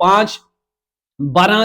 5-12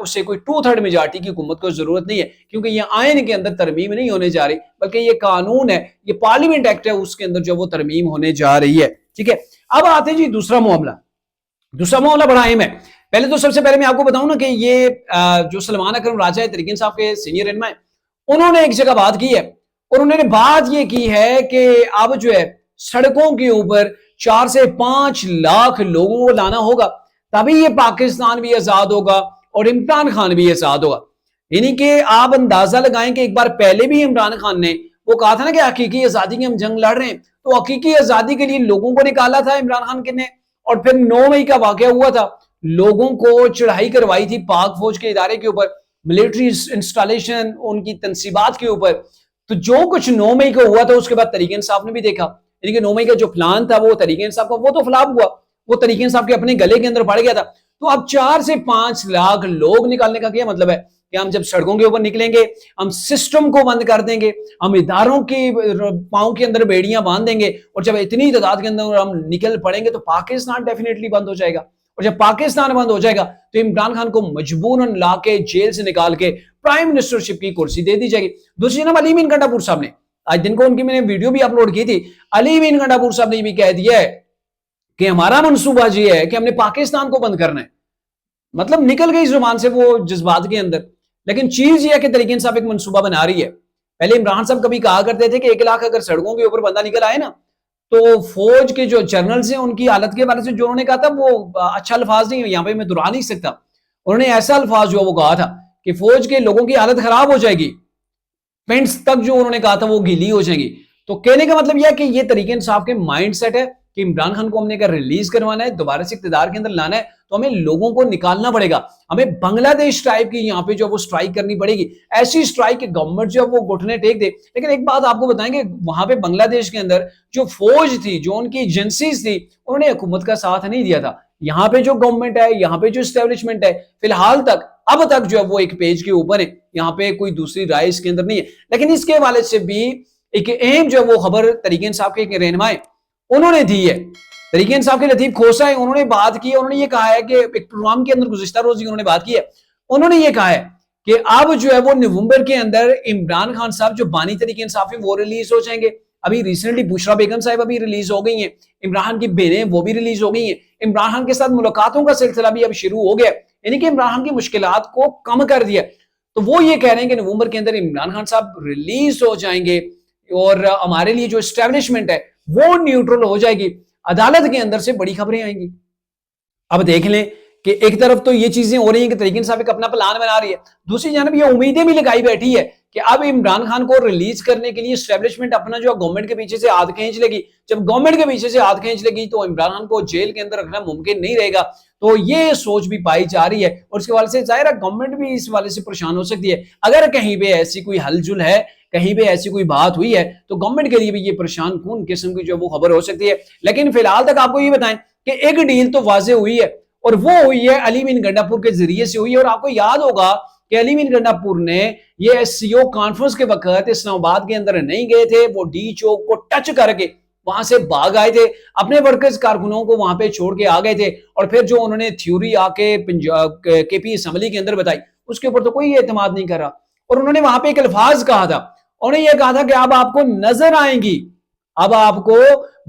اسے کوئی 2/3 میجارٹی کی حکومت کو ضرورت نہیں ہے، کیونکہ یہ آئین کے اندر ترمیم نہیں ہونے جا رہی، بلکہ یہ قانون ہے، یہ پارلیمنٹ ایکٹ ہے، اس کے اندر جو وہ ترمیم ہونے جا رہی ہے. ٹھیک ہے، اب آتے ہیں جی دوسرا معاملہ بڑا اہم ہے. پہلے تو سب سے پہلے میں آپ کو بتاؤں نا کہ یہ جو سلمان اکرم راجہ تحریک انصاف کے سینئر رہنما ہیں، انہوں نے ایک جگہ بات کی ہے، اور انہوں نے بات یہ کی ہے کہ اب جو ہے سڑکوں کے اوپر 4 سے 5 لاکھ لوگوں کو لانا ہوگا، تبھی یہ پاکستان بھی آزاد ہوگا اور عمران خان بھی آزاد ہوگا. یعنی کہ آپ اندازہ لگائیں کہ ایک بار پہلے بھی عمران خان نے وہ کہا تھا نا کہ حقیقی آزادی کی ہم جنگ لڑ رہے ہیں، تو حقیقی آزادی کے لیے لوگوں کو نکالا تھا عمران خان نے، اور پھر 9 مئی کا واقعہ ہوا تھا، لوگوں کو چڑھائی کروائی تھی پاک فوج کے ادارے کے اوپر، ملٹری انسٹالیشن، ان کی تنصیبات کے اوپر. تو جو کچھ 9 مئی کو ہوا تھا اس کے بعد تحریک انصاف نے بھی دیکھا، یعنی کہ 9 مئی کا جو پلان تھا وہ تحریک انصاف کا، وہ تو فلاپ ہوا، وہ تحریک انصاف کے اپنے گلے کے اندر پڑ گیا تھا. تو اب 4 سے 5 لاکھ لوگ نکالنے کا کیا مطلب ہے کہ ہم جب سڑکوں کے اوپر نکلیں گے، ہم سسٹم کو بند کر دیں گے، ہم اداروں کی پاؤں کے اندر بیڑیاں باندھ دیں گے، اور جب اتنی تعداد کے اندر ہم نکل پڑیں گے تو پاکستان ڈیفینیٹلی بند ہو جائے گا. اور جب پاکستان بند ہو جائے گا تو عمران خان کو مجبوراً لا کے جیل سے نکال کے پرائم منسٹرشپ کی کرسی دے دی جائے گی. دوسری جناب علی امین گنڈا پور صاحب نے آج دن کو ان کی میں نے ویڈیو بھی اپلوڈ کی تھی، علی امین گنڈا پور صاحب نے یہ بھی کہہ دیا ہے کہ ہمارا منصوبہ یہ ہے کہ ہم نے پاکستان کو بند کرنا ہے. مطلب نکل گئی زبان سے وہ جذبات کے اندر، لیکن چیز یہ ہے کہ تحریک انصاف ایک منصوبہ بنا رہی ہے. پہلے عمران صاحب کبھی کہا کرتے تھے کہ 1 لاکھ اگر سڑکوں کے اوپر بندہ نکل آئے نا تو فوج کے جو جنرلز ہیں ان کی حالت کے بارے سے جو انہوں نے کہا تھا وہ اچھا الفاظ نہیں، یہاں پہ میں دہرا نہیں سکتا. انہوں نے ایسا الفاظ جو وہ کہا تھا کہ فوج کے لوگوں کی حالت خراب ہو جائے گی، پینٹس تک جو انہوں نے کہا تھا وہ گیلی ہو جائیں گی. تو کہنے کا مطلب یہ ہے کہ یہ تحریک انصاف کے مائنڈ سیٹ ہے کہ عمران خان کو ہم نے اگر ریلیز کروانا ہے، دوبارہ سے اقتدار کے اندر لانا ہے، تو ہمیں لوگوں کو نکالنا پڑے گا، ہمیں بنگلہ دیش ٹائپ کی یہاں پہ جو وہ سٹرائک کرنی پڑے گی، ایسی سٹرائک کہ گورنمنٹ جو وہ گھٹنے ٹیک دے. لیکن ایک بات آپ کو بتائیں گے، وہاں پہ بنگلہ دیش کے اندر جو فوج تھی، جو ان کی ایجنسیز تھی، انہوں نے حکومت کا ساتھ نہیں دیا تھا. یہاں پہ جو گورنمنٹ ہے، یہاں پہ جو اسٹیبلشمنٹ ہے، فی الحال تک اب تک جو ہے وہ ایک پیج کے اوپر ہے، یہاں پہ کوئی دوسری رائے اس کے اندر نہیں ہے. لیکن اس کے حوالے سے بھی ایک اہم جو ہے وہ خبر تحریک انصاف کے رہنما انہوں نے دی ہے، تحریک انصاف کے لطیف کھوسہ ہے، انہوں نے بات کی ہے. انہوں نے یہ کہا ہے کہ ایک پروگرام کے اندر گزشتہ روز انہوں نے بات کی ہے، انہوں نے یہ کہا ہے کہ اب جو ہے وہ نومبر کے اندر عمران خان صاحب جو بانی تحریک انصاف ہیں وہ ریلیز ہو جائیں گے. ابھی ریسنٹلی بشرا بیگم صاحب ابھی ریلیز ہو گئی ہیں، عمران کی بہنیں وہ بھی ریلیز ہو گئی ہیں، عمران خان کے ساتھ ملاقاتوں کا سلسلہ بھی اب شروع ہو گیا، یعنی کہ عمران خان کی مشکلات کو کم کر دیا. تو وہ یہ کہہ رہے ہیں کہ نومبر کے اندر عمران خان صاحب ریلیز ہو جائیں گے اور ہمارے لیے جو اسٹیبلشمنٹ ہے وہ نیوٹرل ہو جائے گی. عدالت کے اندر سے بڑی خبریں آئیں گی. اب دیکھ لیں کہ ایک طرف تو یہ چیزیں ہو رہی ہیں کہ تحریک انصاف ایک اپنا پلان بنا رہی ہے، دوسری جانب یہ امیدیں بھی لگائی بیٹھی ہے کہ اب عمران خان کو ریلیز کرنے کے لیے اسٹیبلشمنٹ اپنا جو گورنمنٹ کے پیچھے سے ہاتھ کھینچ لے گی. جب گورنمنٹ کے پیچھے سے ہاتھ کھینچ لے گی تو عمران خان کو جیل کے اندر رکھنا ممکن نہیں رہے گا. تو یہ سوچ بھی پائی جا رہی ہے، اور اس کے حوالے سے ظاہر ہے گورنمنٹ بھی اس حوالے سے پریشان ہو سکتی ہے. اگر کہیں پہ ایسی کوئی ہل جل ہے، کہیں پہ ایسی کوئی بات ہوئی ہے، تو گورنمنٹ کے لیے بھی یہ پریشان کن قسم کی جو وہ خبر ہو سکتی ہے. لیکن فی الحال تک آپ کو یہ بتائیں کہ ایک ڈیل تو واضح ہوئی ہے، اور وہ ہوئی ہے علی امین گنڈا پور کے ذریعے سے ہوئی ہے. اور آپ کو یاد ہوگا کہ علی امین گنڈا پور نے یہ ایس سی او کانفرنس کے وقت اسلام آباد کے اندر نہیں گئے تھے، وہ ڈی چوک کو ٹچ کر کے وہاں سے بھاگ آئے تھے، اپنے ورکرز کارکنوں کو وہاں پہ چھوڑ کے آ گئے تھے، اور پھر جو انہوں نے تھیوری آ کے کے پی اسمبلی کے اندر بتائی اس کے اوپر تو کوئی اعتماد نہیں کر رہا. اور انہوں نے وہاں پہ ایک الفاظ کہا تھا، انہوں نے یہ کہا تھا کہ اب آپ کو نظر آئیں گی، اب آپ کو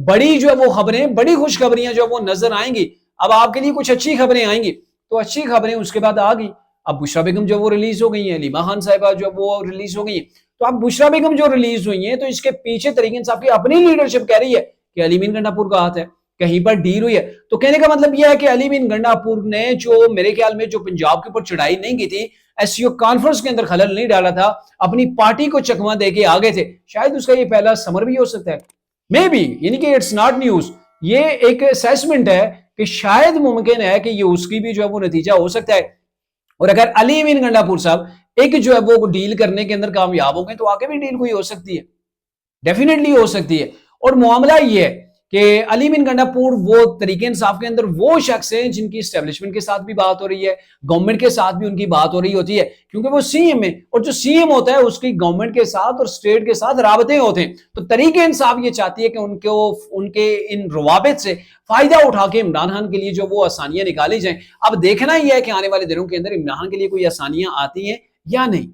بڑی جو ہے وہ خبریں، بڑی خوشخبریاں جو وہ نظر آئیں گی، اب آپ کے لیے کچھ اچھی خبریں آئیں گی. تو اچھی خبریں اس کے بعد آ گئی. اب بشرا بیگم جو وہ ریلیز ہو گئی ہیں، علیمہ خان صاحبہ جو وہ ریلیز ہو گئی ہیں. تو اب بشرا بیگم جو ریلیز ہوئی ہیں تو اس کے پیچھے تحریک انصاف کی اپنی لیڈرشپ کہہ رہی ہے کہ علی امین گنڈا پور کا ہاتھ ہے، کہیں پر ڈیل ہوئی ہے. تو کہنے کا مطلب یہ ہے کہ علی امین گنڈا پور نے جو میرے خیال میں جو پنجاب کے اوپر چڑھائی نہیں کی تھی، ایس سی او کانفرنس کے اندر خلل نہیں ڈالا تھا، اپنی پارٹی کو چکمہ دے کے آگے تھے، شاید اس کا یہ پہلا سمر بھی ہو سکتا ہے، مے بی، یعنی کہ اٹس ناٹ نیوز، یہ ایک اسیسمنٹ ہے کہ شاید ممکن ہے کہ یہ اس کی بھی جو ہے وہ نتیجہ ہو سکتا ہے. اور اگر علی امین گنڈا پور صاحب ایک جو ہے وہ ڈیل کرنے کے اندر کامیاب ہو گئے تو آگے بھی ڈیل کوئی ہو سکتی ہے، ڈیفینیٹلی ہو سکتی ہے. اور معاملہ یہ ہے کہ علی بن گنڈاپور وہ طریقے انصاف کے اندر وہ شخص ہیں جن کی اسٹیبلشمنٹ کے ساتھ بھی بات ہو رہی ہے، گورنمنٹ کے ساتھ بھی ان کی بات ہو رہی ہوتی ہے، کیونکہ وہ سی ایم ہے، اور جو سی ایم ہوتا ہے اس کی گورنمنٹ کے ساتھ اور اسٹیٹ کے ساتھ رابطے ہوتے ہیں، تو طریقے انصاف یہ چاہتی ہے کہ ان کے ان روابط سے فائدہ اٹھا کے عمران خان کے لیے جو وہ آسانیاں نکالی جائیں۔ اب دیکھنا یہ ہے کہ آنے والے دنوں کے اندر عمران خان کے لیے کوئی آسانیاں آتی ہیں یا نہیں۔